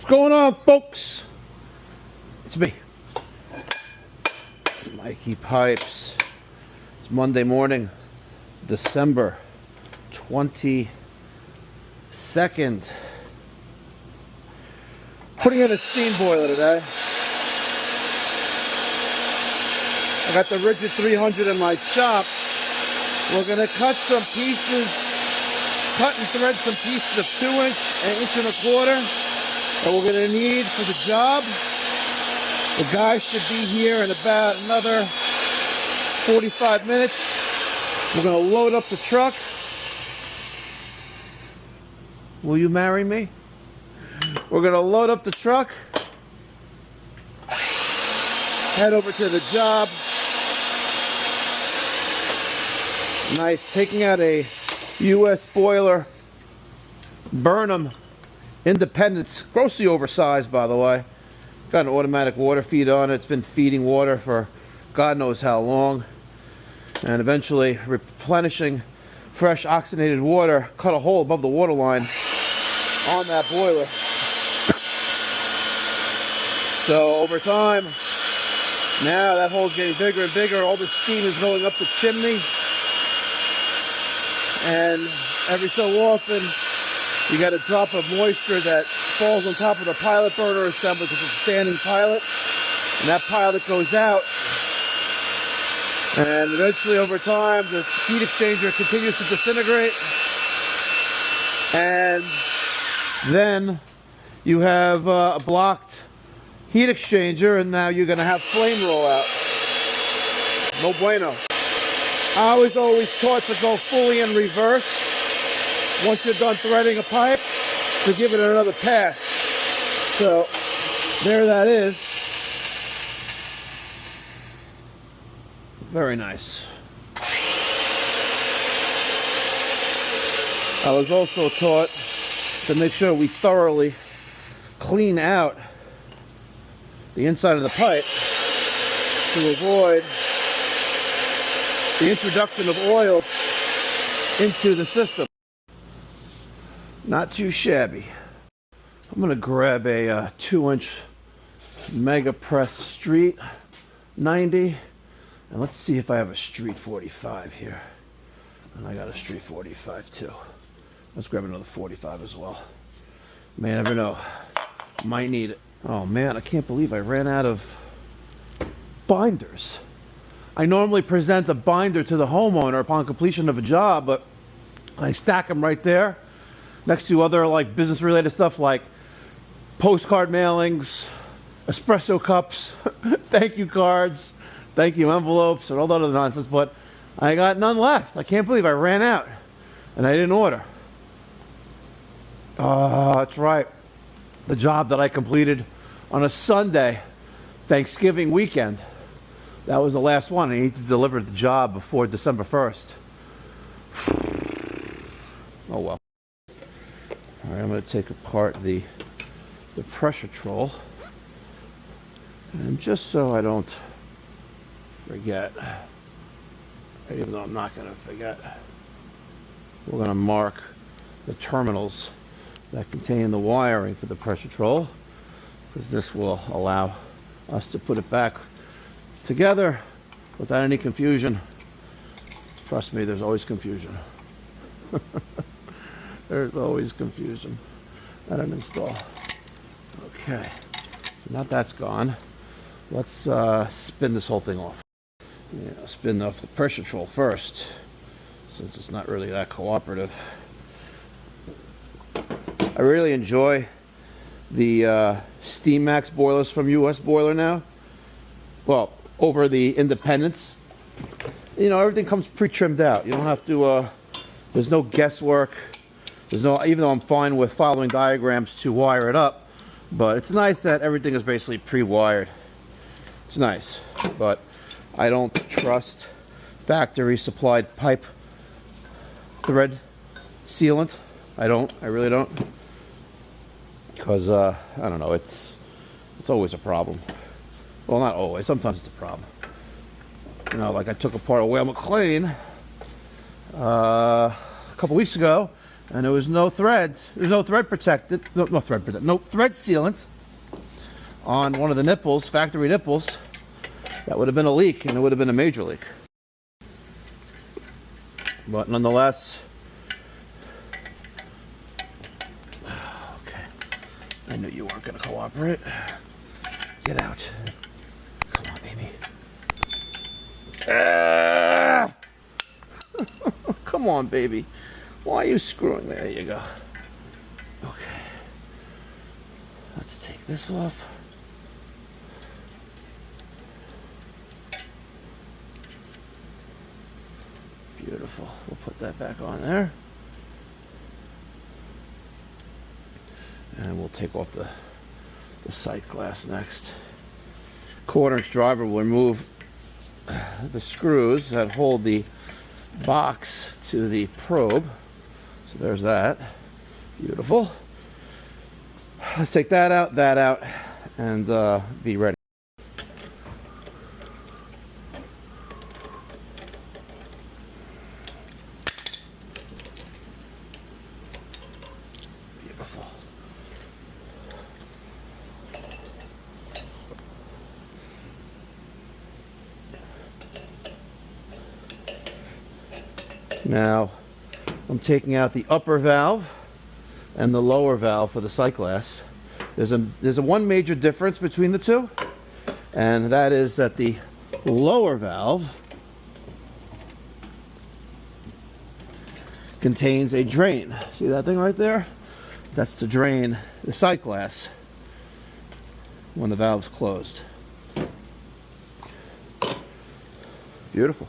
going on, folks? It's me, Mikey Pipes. It's Monday morning, December 22nd. Putting in a steam boiler today. I got the Rigid 300 in my shop. We're going to cut and thread some pieces of 2-inch and 1.25 inch that we're going to need for the job. The guy should be here in about another 45 minutes. We're going to load up the truck. Will you marry me? We're going to load up the truck, head over to the job. Nice, taking out a US Boiler Burnham Independence, grossly oversized by the way. Got an automatic water feed on it. It's been feeding water for God knows how long, and eventually replenishing fresh oxygenated water. Cut a hole above the water line on that boiler. So over time, now that hole's getting bigger and bigger. All the steam is going up the chimney, and every so often you got a drop of moisture that falls on top of the pilot burner assembly because it's a standing pilot, and that pilot goes out, and eventually over time the heat exchanger continues to disintegrate, and then you have a blocked heat exchanger, and now you're going to have flame roll out. No bueno. I was always taught to go fully in reverse once you're done threading a pipe, to give it another pass. So there that is. Very nice. I was also taught to make sure we thoroughly clean out the inside of the pipe to avoid the introduction of oil into the system. Not too shabby. I'm going to grab a 2-inch Mega Press Street 90, and let's see if I have a Street 45 here. And I got a Street 45 too. Let's grab another 45 as well. May never know. Might need it. Oh man, I can't believe I ran out of binders. I normally present a binder to the homeowner upon completion of a job, but I stack them right there next to other like business related stuff like postcard mailings, espresso cups, thank you cards, thank you envelopes, and all that other nonsense, but I got none left. I can't believe I ran out and I didn't order. That's right. The job that I completed on a Sunday, Thanksgiving weekend. That was the last one. I need to deliver the job before December 1st. Oh well. All right, I'm going to take apart the pressuretrol, and just so I don't forget, even though I'm not going to forget, we're going to mark the terminals that contain the wiring for the pressuretrol, because this will allow us to put it back together without any confusion. Trust me, there's always confusion. There's always confusion at an install. Okay, so now that's gone. Let's spin this whole thing off. Yeah, spin off the pressuretrol first, since it's not really that cooperative. I really enjoy the SteamMax boilers from US Boiler now. Well, over the Independence. You know, everything comes pre-trimmed out. You don't have to, there's no guesswork. There's no, even though I'm fine with following diagrams to wire it up, but it's nice that everything is basically pre-wired. It's nice, but I don't trust factory supplied pipe thread sealant. I really don't. Because, I don't know, it's always a problem. Well, not always, sometimes it's a problem. You know, like I took apart a Whale McLean a couple weeks ago, and there was no threads. There's no thread protected, no thread sealant on one of the nipples, factory nipples. That would have been a leak, and it would have been a major leak. But nonetheless, okay. I knew you weren't going to cooperate. Get out. Come on, baby. Come on, baby. Why are you screwing? There you go. Okay. Let's take this off. Beautiful. We'll put that back on there. And we'll take off the sight glass next. 1/4" driver will remove the screws that hold the box to the probe. So there's that. Beautiful. Let's take that out, and be ready. Beautiful. Now, I'm taking out the upper valve and the lower valve for the sight glass. There's a one major difference between the two, and that is that the lower valve contains a drain. See that thing right there? That's to drain the sight glass when the valve's closed. Beautiful.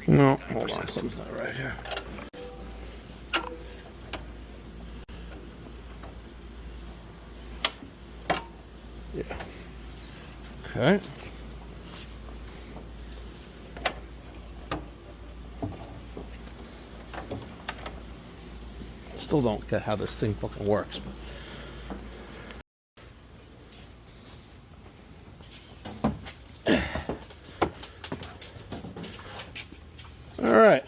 No, hold on, something's not right here. Yeah. Okay. Still don't get how this thing fucking works, but all right.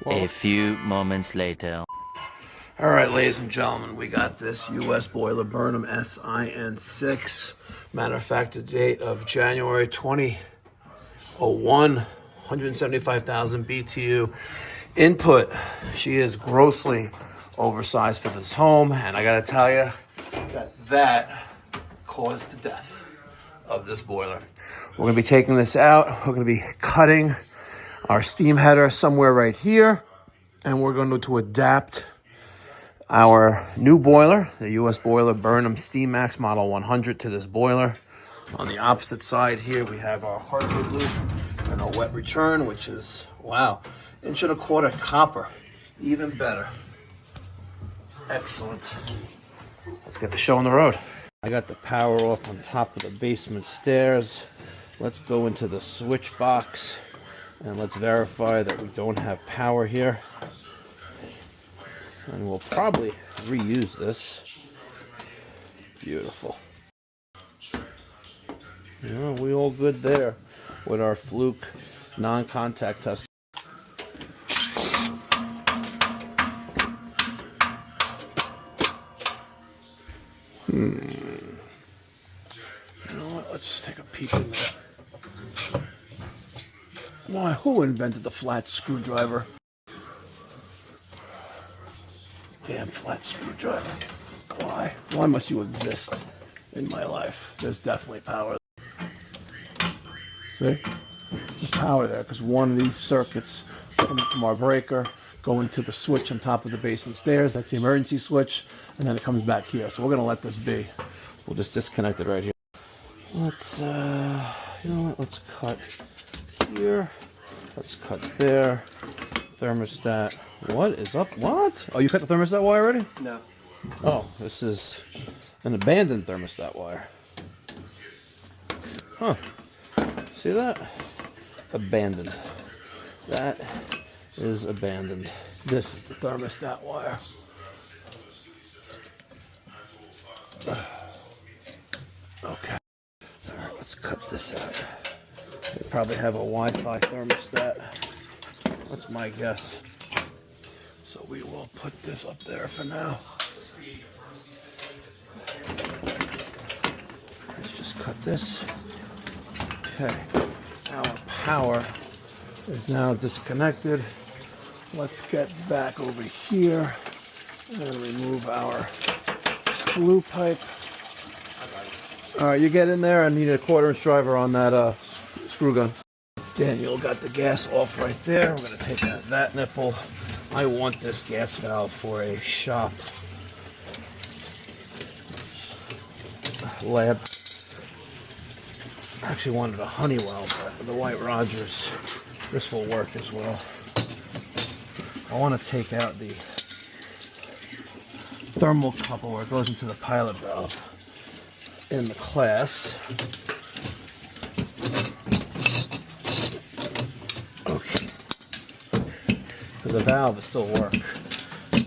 A few moments later. All right, ladies and gentlemen, we got this US Boiler Burnham SIN6, manufactured date of January 2001, 175,000 BTU input. She is grossly oversized for this home, and I gotta tell you that caused the death of this boiler. We're gonna be taking this out. We're gonna be cutting our steam header somewhere right here, and we're going to adapt our new boiler, the US Boiler Burnham SteamMax Model 100, to this boiler. On the opposite side here, we have our Hartford Loop and our wet return, which is, wow, 1¼ inch copper. Even better. Excellent. Let's get the show on the road. I got the power off on top of the basement stairs. Let's go into the switch box. And let's verify that we don't have power here. And we'll probably reuse this. Beautiful. Yeah, we all good there with our fluke non-contact test. You know what? Let's take a peek in there. Why, who invented the flat screwdriver? Damn flat screwdriver. Why? Why must you exist in my life? There's definitely power. See? There's power there because one of these circuits coming from our breaker go into the switch on top of the basement stairs. That's the emergency switch, and then it comes back here. So we're going to let this be. We'll just disconnect it right here. Let's, You know what? Let's cut here. Let's cut there. Thermostat. What is up? What? Oh, you cut the thermostat wire already? No. Oh, this is an abandoned thermostat wire. Huh. See that? Abandoned. That is abandoned. This is the thermostat wire. Okay. Alright, let's cut this out. They probably have a Wi-Fi thermostat. That's my guess. So we will put this up there for now. Let's just cut this. Okay. Our power is now disconnected. Let's get back over here and remove our glue pipe. All right, you get in there. I need a 1/4 inch driver on that screw gun. Daniel got the gas off right there. We're going to take out that nipple. I want this gas valve for a shop lab. I actually wanted a Honeywell, but the White Rogers, this will work as well. I want to take out the thermocouple where it goes into the pilot valve in the class. Okay. The valve still works.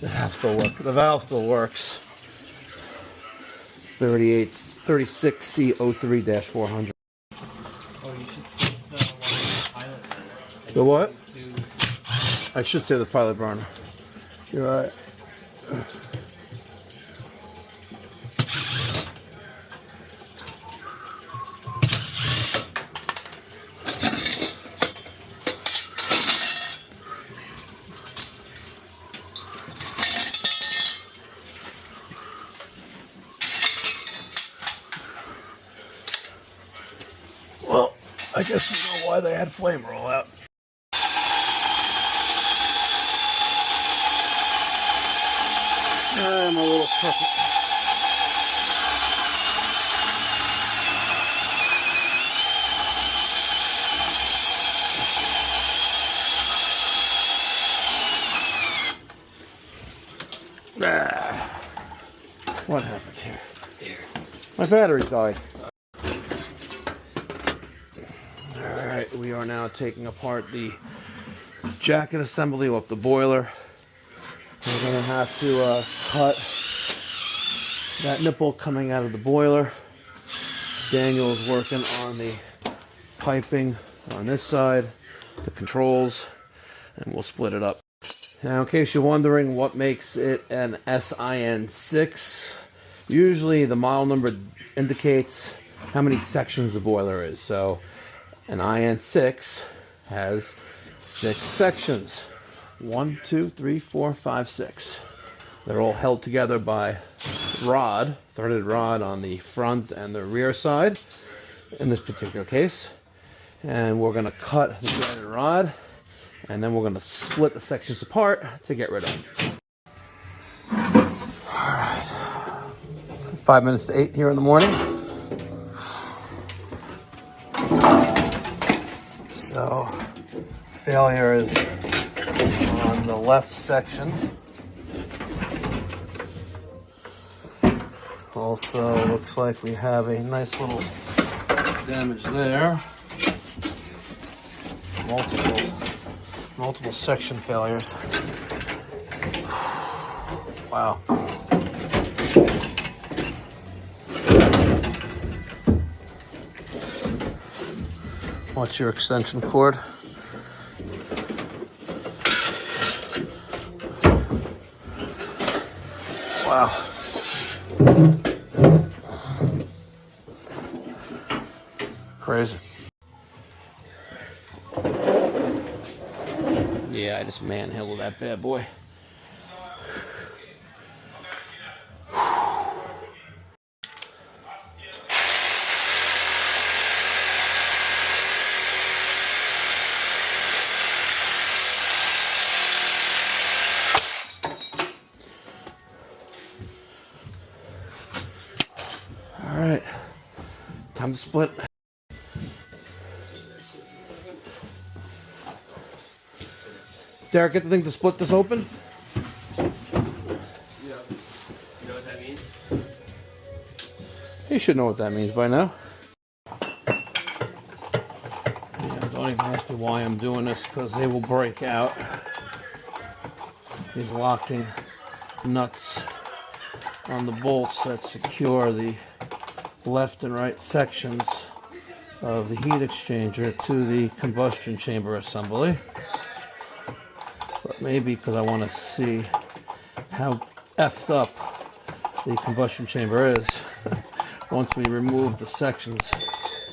The valve still works. 36C03-400. Oh, you should see the pilot burner. The what? I should say the pilot burner. You're right. Well, I guess we know why they had flame roll out. I'm a little crooked. What happened here? My battery died. Alright, we are now taking apart the jacket assembly off the boiler. We're going to have to cut that nipple coming out of the boiler. Daniel's working on the piping on this side, the controls, and we'll split it up. Now, in case you're wondering what makes it an SIN6, usually the model number indicates how many sections the boiler is. So an IN6 has 6 sections. 1, 2, 3, 4, 5, 6. They're all held together by rod, threaded rod on the front and the rear side in this particular case. And we're going to cut the threaded rod, and then we're going to split the sections apart to get rid of them. Alright. 5 minutes to 8 here in the morning. So, failure is on the left section. Also, looks like we have a nice little damage there. Multiple section failures. Wow. What's your extension cord? Wow. Crazy. Yeah, I just manhandled that bad boy. All right, time to split. Derek, get the thing to split this open. Yeah. You know what that means? You should know what that means by now. Yeah, don't even ask me why I'm doing this, because they will break out. These locking nuts on the bolts that secure the left and right sections of the heat exchanger to the combustion chamber assembly. But maybe because I want to see how effed up the combustion chamber is once we remove the sections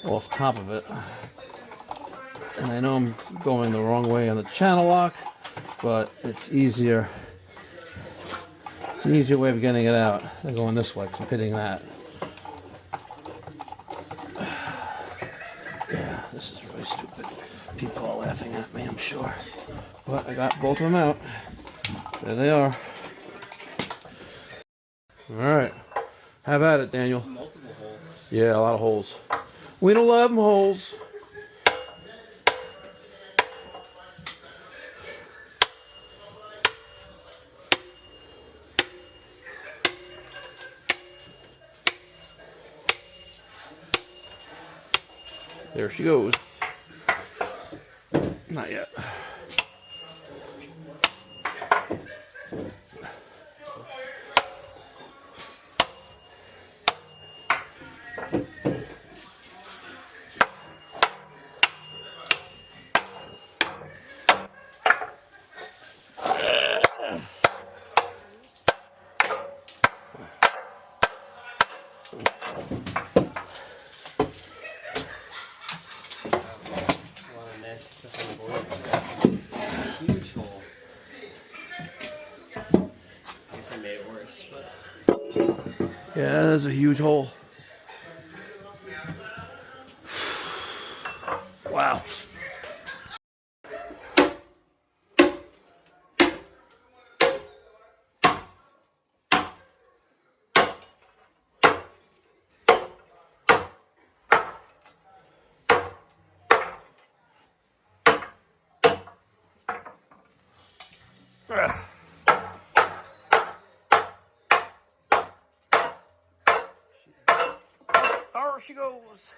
off top of it. And I know I'm going the wrong way on the channel lock, but it's easier. It's an easier way of getting it out than going this way, because I'm hitting that. Yeah, this is really stupid. People are laughing at me, I'm sure. But I got both of them out. There they are. Alright. Have at it, Daniel. Multiple holes. Yeah, a lot of holes. We don't love them holes. There she goes. Not yet. Huge hole. I guess I made it worse, but Yeah, there's a huge hole. Wow. There she goes.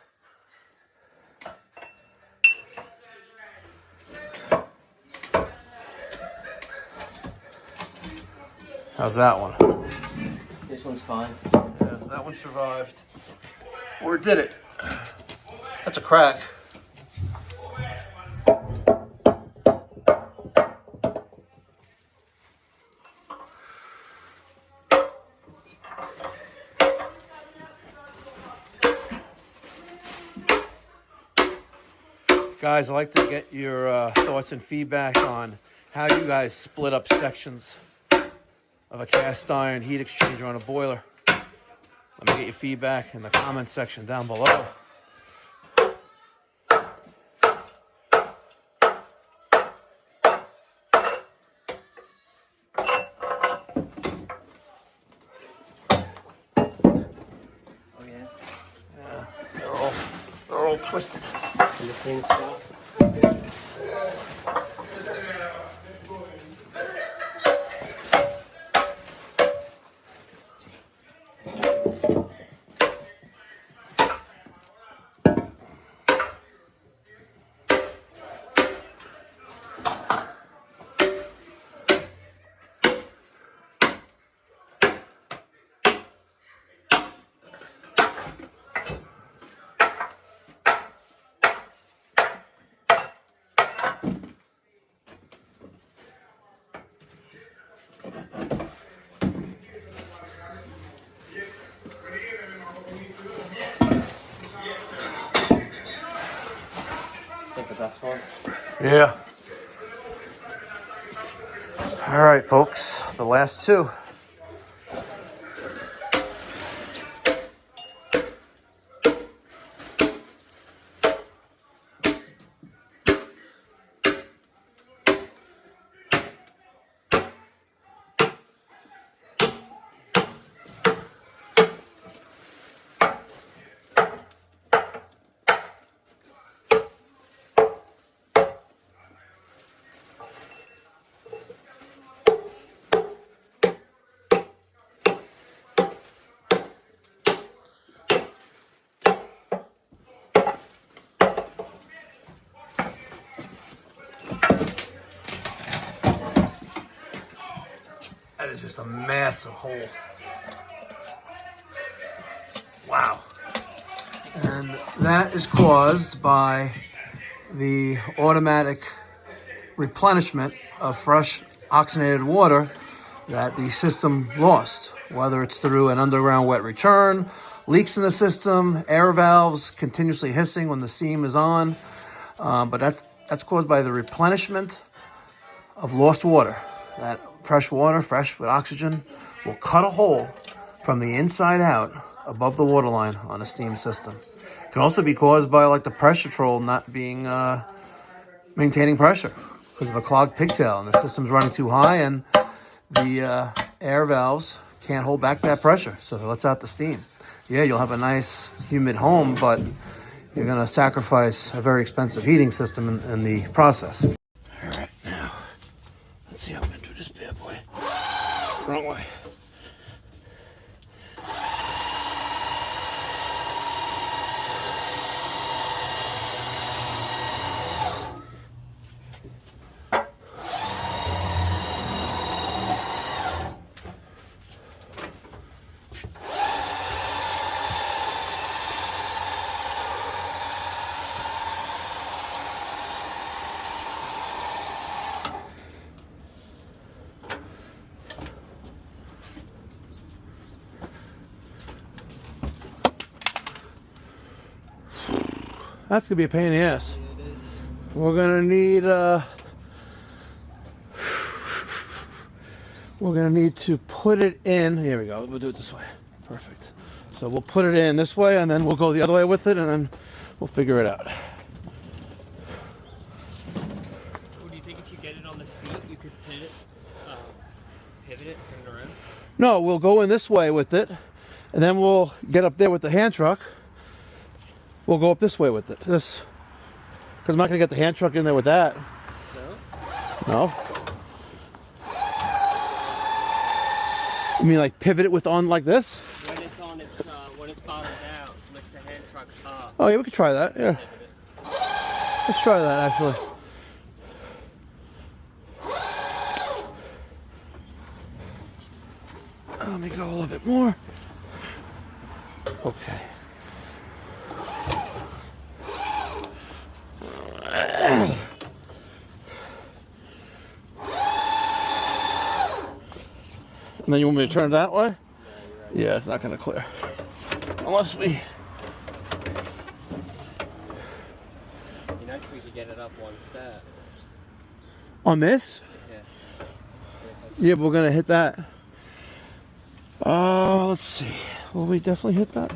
How's that one? this one's fine. Yeah, that one survived. Or did it? That's a crack. Guys, I'd like to get your thoughts and feedback on how you guys split up sections of a cast iron heat exchanger on a boiler. Let me get your feedback in the comment section down below. Oh yeah. Yeah, they're all twisted. In the same spot. Is that the best one? Yeah. All right, folks, the last two. just a massive hole. Wow. And that is caused by the automatic replenishment of fresh oxygenated water that the system lost, whether it's through an underground wet return, leaks in the system, air valves continuously hissing when the steam is on. But that's caused by the replenishment of lost water. That fresh water, fresh with oxygen, will cut a hole from the inside out above the water line on a steam system. It can also be caused by like the pressuretrol not being maintaining pressure because of a clogged pigtail and the system's running too high and the air valves can't hold back that pressure, so it lets out the steam. Yeah, you'll have a nice humid home, but you're going to sacrifice a very expensive heating system in the process. All right, now, let's see how I'm going to do this bad boy. Wrong way. That's gonna be a pain in the ass. We're gonna need to put it in. Here we go. We'll do it this way. Perfect. So we'll put it in this way, and then we'll go the other way with it, and then we'll figure it out. Well, do you think if you get it on the feet, you could pivot it, turn it around? No, we'll go in this way with it, and then we'll get up there with the hand truck. We'll go up this way with it. This, because I'm not gonna get the hand truck in there with that. No? No. You mean like pivot it with on like this? When it's on its, when it's bottomed out, lift the hand truck up. Oh yeah, we could try that. Yeah. Let's try that actually. Let me go a little bit more. Okay. And then you want me to turn it that way? Yeah, it's not going to clear. Unless we... It'd be nice if we could get it up one step. On this? Yeah. Yeah, but we're going to hit that. Let's see. Will we definitely hit that?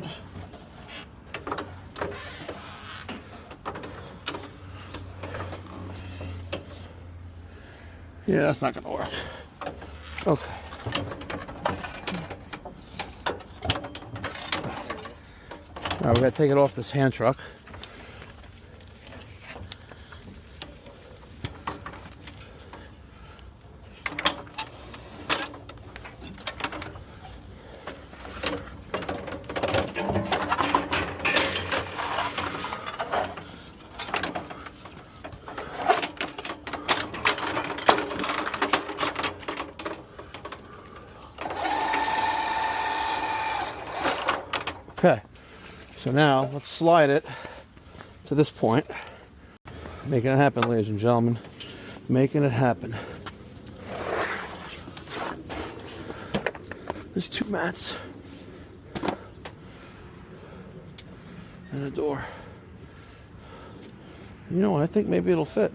Yeah, that's not going to work. Okay. All right, we got to take it off this hand truck. Okay, so now let's slide it to this point. Making it happen, ladies and gentlemen. Making it happen. There's two mats and a door. You know what? I think maybe it'll fit.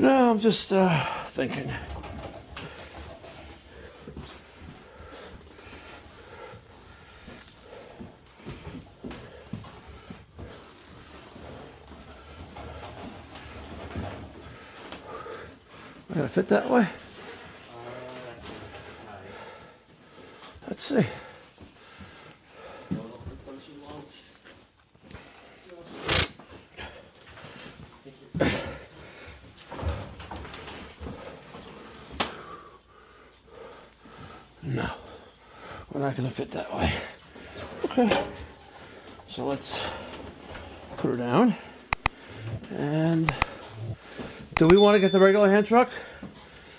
No, I'm just thinking. Am I gonna fit that way? Let's see. No, we're not going to fit that way. Okay. So let's put her down. And do we want to get the regular hand truck?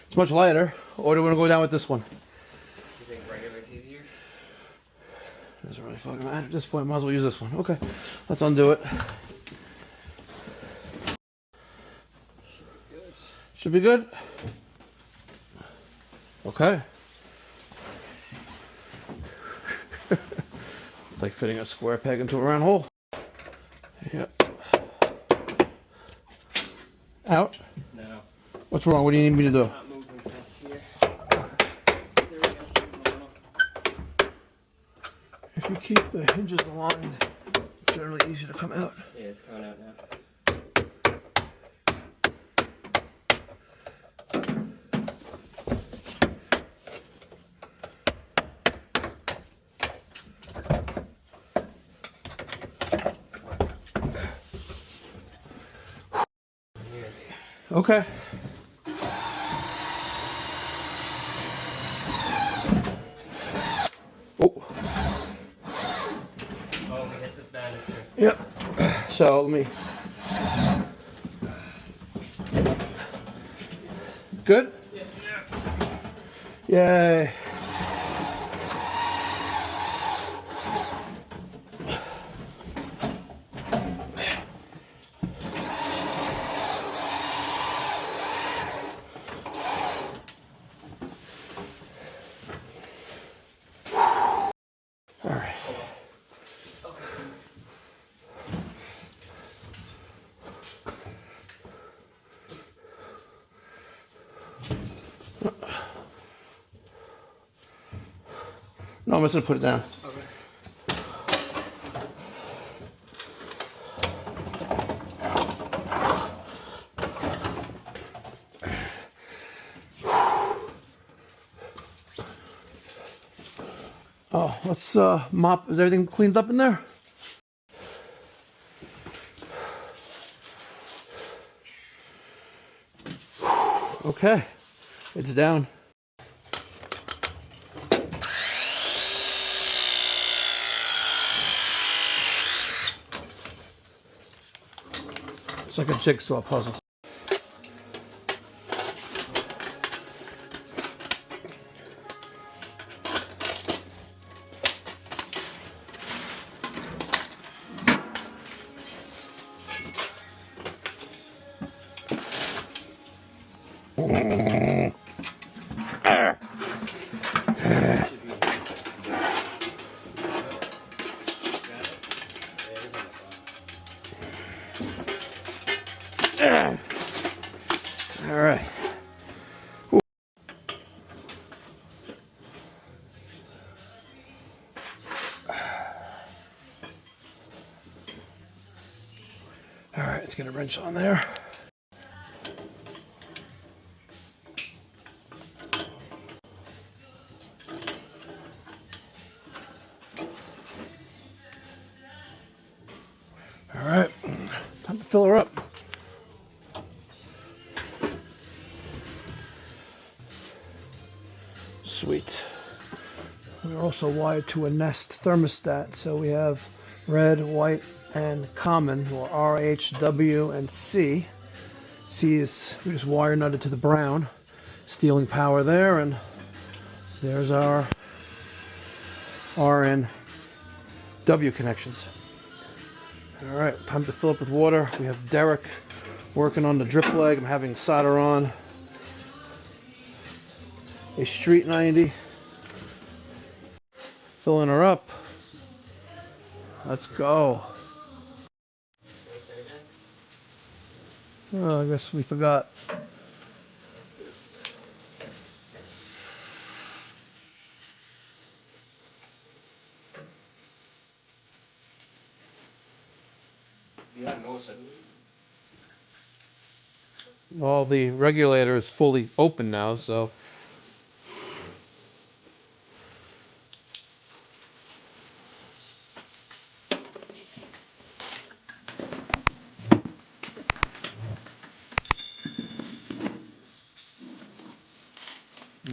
It's much lighter. Or do we want to go down with this one? You think regular's easier? Doesn't really fucking matter at this point. Might as well use this one. Okay, let's undo it. Should be good. Okay. It's like fitting a square peg into a round hole. Yep. Out? No. What's wrong? What do you need me to do? Not moving past here. There we go. If you keep the hinges aligned, it's generally easy to come out. Yeah, it's coming out now. Okay. Oh. Oh, we hit the banister. Yep. So let me. Good? Yay. All right. No, I'm just gonna put it down. Okay. Oh, let's mop. Is everything cleaned up in there? Okay, it's down. It's like a jigsaw puzzle. All right. All right, let's get a wrench on there. All right, time to fill her up. Sweet. We're also wired to a Nest thermostat, so we have red, white, and common, or R, H, W, and C. C is, we just wire nutted to the brown, stealing power there, and there's our R and W connections. All right, time to fill up with water. We have Derek working on the drip leg. I'm having solder on a Street 90. Filling her up. Let's go. Oh, I guess we forgot. Well, the regulator is fully open now, so.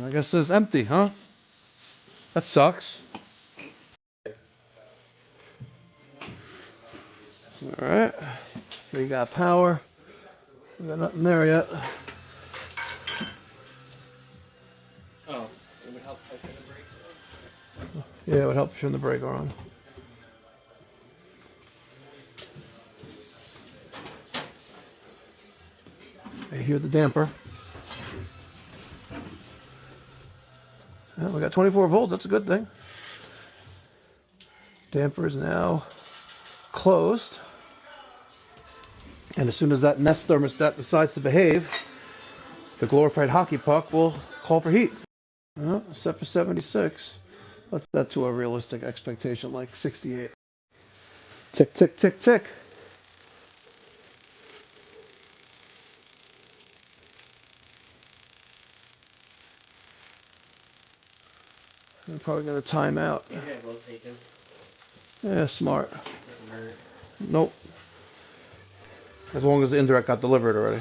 I guess it's empty, huh? That sucks. We got power. We got nothing there yet. Oh, it would help if the brakes on. Yeah, it would help if you're in the brake are on. I hear the damper. Well, we got 24 volts. That's a good thing. Damper is now closed. And as soon as that Nest thermostat decides to behave, the glorified hockey puck will call for heat. Set for 76. Let's set that to a realistic expectation, like 68. Tick, tick, tick, tick. I'm probably going to time out. Yeah, we'll take him. Yeah, smart. Doesn't hurt. Nope. As long as the indirect got delivered already.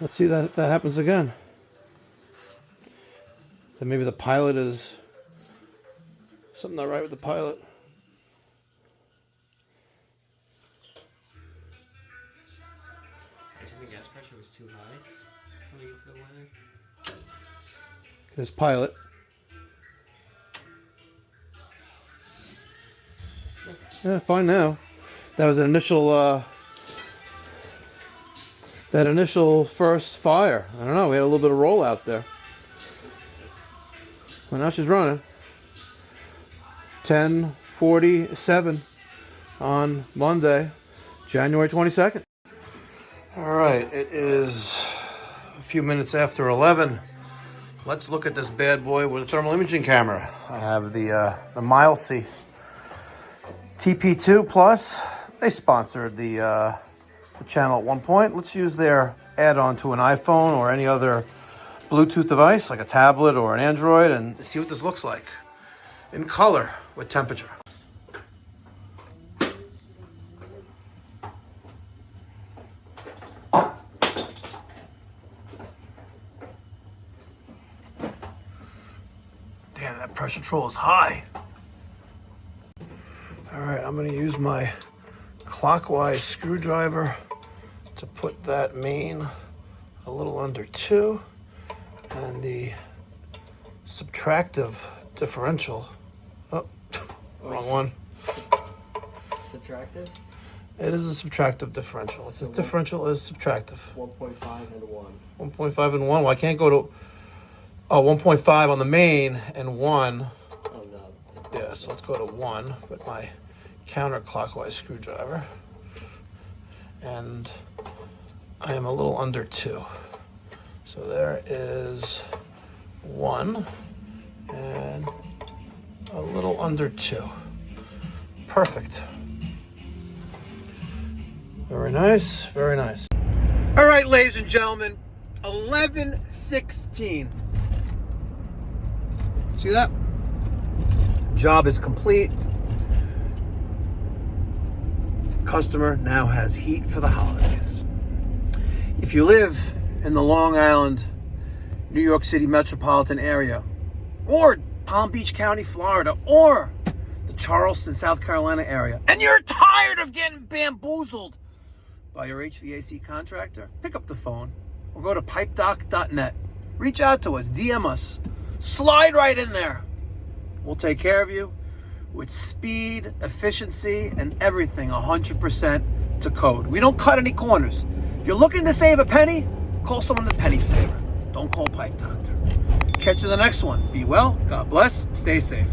Let's see that if that happens again. Then maybe the pilot is something not right with the pilot. I think the gas pressure was too high coming into the weather. This pilot. Yeah, fine now. That was an initial, that initial first fire. I don't know, we had a little bit of roll out there. Well, now she's running. 10:47 on Monday, January 22nd. All right, it is a few minutes after 11. Let's look at this bad boy with a thermal imaging camera. I have the Milesy TP2 Plus. They sponsored the channel at one point. Let's use their add-on to an iPhone or any other Bluetooth device, like a tablet or an Android, and see what this looks like in color with temperature. Damn, that pressuretrol is high. All right, I'm going to use my clockwise screwdriver to put that main a little under 2, and the subtractive differential. Oh, wrong one. Subtractive? It is a subtractive differential. It says differential is subtractive. 1.5 and 1. 1.5 and 1. Well, I can't go to 1.5 on the main and 1. Oh, no. Yeah, so let's go to 1 with my counterclockwise screwdriver. And I am a little under 2. So there is 1 and a little under 2. Perfect. Very nice, very nice. All right, ladies and gentlemen, 11:16. See that? Job is complete. Customer now has heat for the holidays. If you live in the Long Island, New York City metropolitan area, or Palm Beach County, Florida, or the Charleston, South Carolina area, and you're tired of getting bamboozled by your HVAC contractor, pick up the phone or go to pipedoc.net. Reach out to us, DM us, slide right in there. We'll take care of you with speed, efficiency, and everything 100% to code. We don't cut any corners. If you're looking to save a penny, call someone the Penny Saver. Don't call Pipe Doctor. Catch you in the next one. Be well, God bless, stay safe.